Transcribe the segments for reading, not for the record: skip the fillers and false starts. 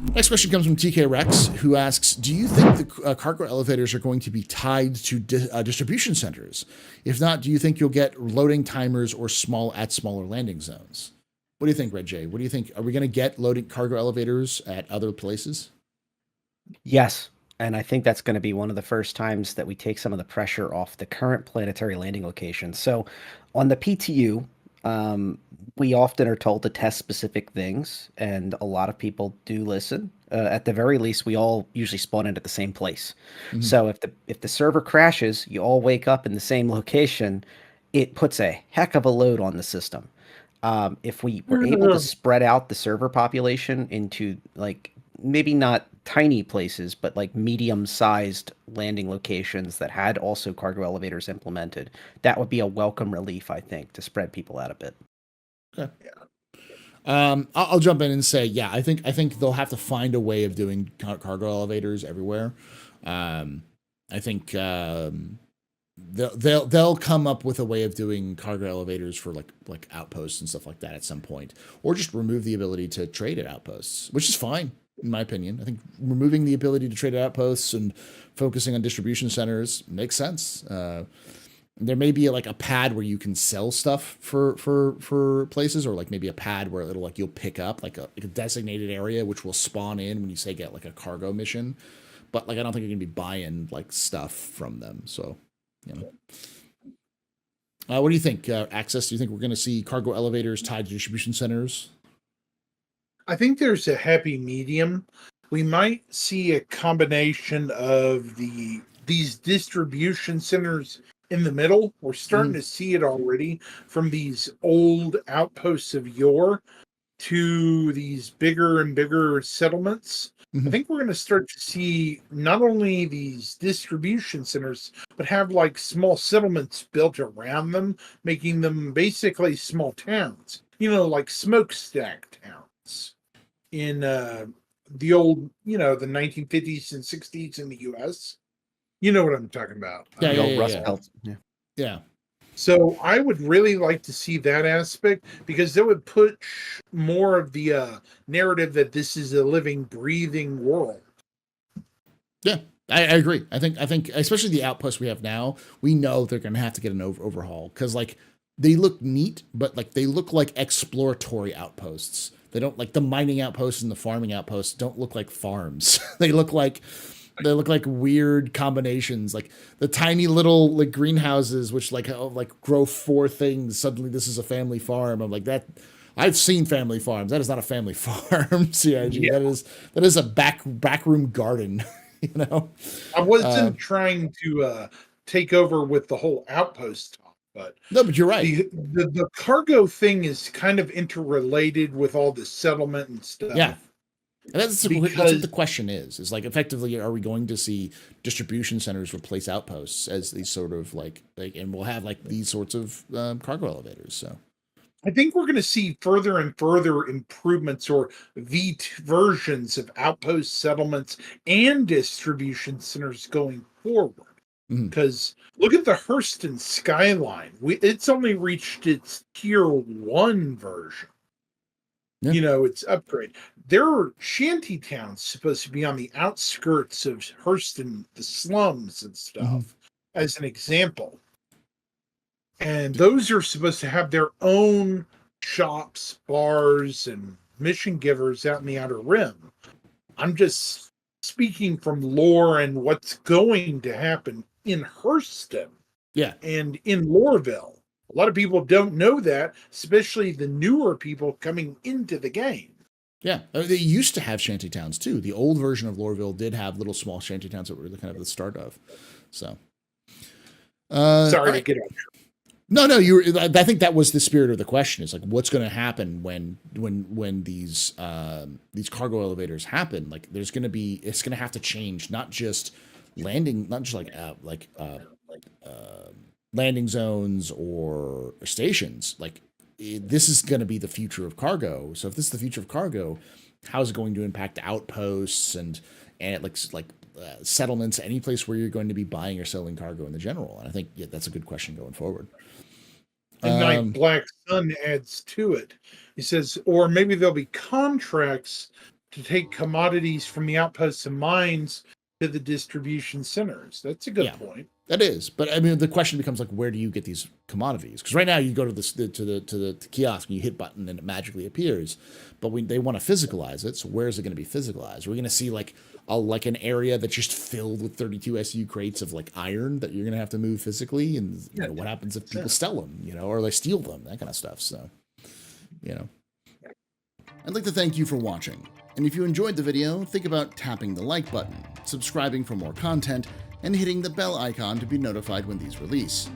Next question comes from TK Rex, who asks, do you think the cargo elevators are going to be tied to distribution centers? If not, do you think you'll get loading timers or smaller landing zones? What do you think, RedJay? What do you think? Are we going to get loading cargo elevators at other places? Yes. And I think that's going to be one of the first times that we take some of the pressure off the current planetary landing locations. So on the PTU, um, we often are told to test specific things, and a lot of people do listen. At the very least, we all usually spawn in at the same place. Mm-hmm. So if the server crashes, you all wake up in the same location, it puts a heck of a load on the system. If we were able to spread out the server population into like maybe not tiny places, but like medium-sized landing locations that had also cargo elevators implemented, that would be a welcome relief, I think, to spread people out a bit. Okay. I'll jump in and say, yeah, I think they'll have to find a way of doing cargo elevators everywhere. I think they'll come up with a way of doing cargo elevators for like outposts and stuff like that at some point, or just remove the ability to trade at outposts, which is fine in my opinion. I think removing the ability to trade at outposts and focusing on distribution centers makes sense. There may be like a pad where you can sell stuff for places, or like maybe a pad where it'll like you'll pick up like a designated area which will spawn in when you say get like a cargo mission. But like I don't think you're gonna be buying like stuff from them. So you know. What do you think, Access? Do you think we're going to see cargo elevators tied to distribution centers? I think there's a happy medium. We might see a combination of these distribution centers in the middle. We're starting to see it already, from these old outposts of yore to these bigger and bigger settlements. I think we're going to start to see not only these distribution centers, but have like small settlements built around them, making them basically small towns, like smokestack towns in the old, the 1950s and 60s in the US. You know what I'm talking about. Yeah, The old yeah, Rust yeah. Belt. Yeah. So I would really like to see that aspect, because that would push more of the narrative that this is a living, breathing world. Yeah, I agree. I think especially the outposts we have now, we know they're going to have to get an overhaul because like they look neat, but like they look like exploratory outposts. They don't like the mining outposts and the farming outposts don't look like farms. They look like weird combinations, like the tiny little like greenhouses which like grow four things. Suddenly this is a family farm. I'm like that. I've seen family farms. That is not a family farm, CIG. Yeah. That is a backroom garden. You know, I wasn't trying to take over with the whole outpost talk, but no, but you're right. the cargo thing is kind of interrelated with all the settlement and stuff. Yeah, and that's what Because the question is like effectively, are we going to see distribution centers replace outposts as these sort of like, and we'll have like these sorts of cargo elevators? So I think we're going to see further and further improvements, or versions of outpost settlements and distribution centers going forward. Because look at the Hurston skyline. It's only reached its tier 1 version. Yeah. It's upgrade. There are shanty towns supposed to be on the outskirts of Hurston, the slums and stuff, as an example. And those are supposed to have their own shops, bars, and mission givers out in the Outer Rim. I'm just speaking from lore and what's going to happen in Hurston. Yeah. And in Loreville. A lot of people don't know that, especially the newer people coming into the game. Yeah, they used to have shanty towns too. The old version of Loreville did have little small shanty towns that were kind of the start of. So, sorry to get on. No. I think that was the spirit of the question. Is like, what's going to happen when these cargo elevators happen? Like, it's going to have to change, not just landing, not just landing zones or stations. Like, this is going to be the future of cargo. So if this is the future of cargo, how is it going to impact outposts and settlements, any place where you're going to be buying or selling cargo in the general? And I think that's a good question going forward. And Night Black Sun adds to it. He says, or maybe there'll be contracts to take commodities from the outposts and mines to the distribution centers. That's a good point. That is, but I mean, the question becomes like, where do you get these commodities? Because right now you go to the kiosk and you hit button and it magically appears, but they want to physicalize it. So where is it going to be physicalized? Are we going to see like an area that's just filled with 32 SU crates of like iron that you're going to have to move physically? And you know, what happens if people steal them? You know, or they steal them? That kind of stuff. So, you know, I'd like to thank you for watching. And if you enjoyed the video, think about tapping the like button, subscribing for more content, and hitting the bell icon to be notified when these release.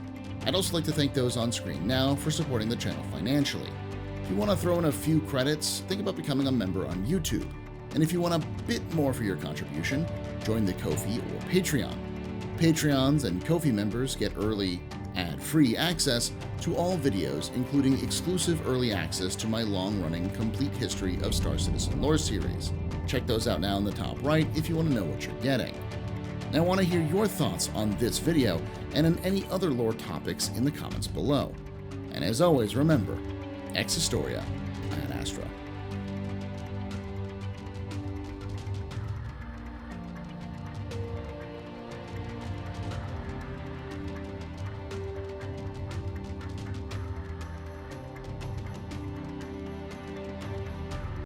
I'd also like to thank those on screen now for supporting the channel financially. If you want to throw in a few credits, think about becoming a member on YouTube. And if you want a bit more for your contribution, join the Ko-fi or Patreon. Patreons and Ko-fi members get early, ad-free access to all videos, including exclusive early access to my long-running Complete History of Star Citizen lore series. Check those out now in the top right if you want to know what you're getting. And I want to hear your thoughts on this video and on any other lore topics in the comments below. And as always, remember, ex Historia ad Astra.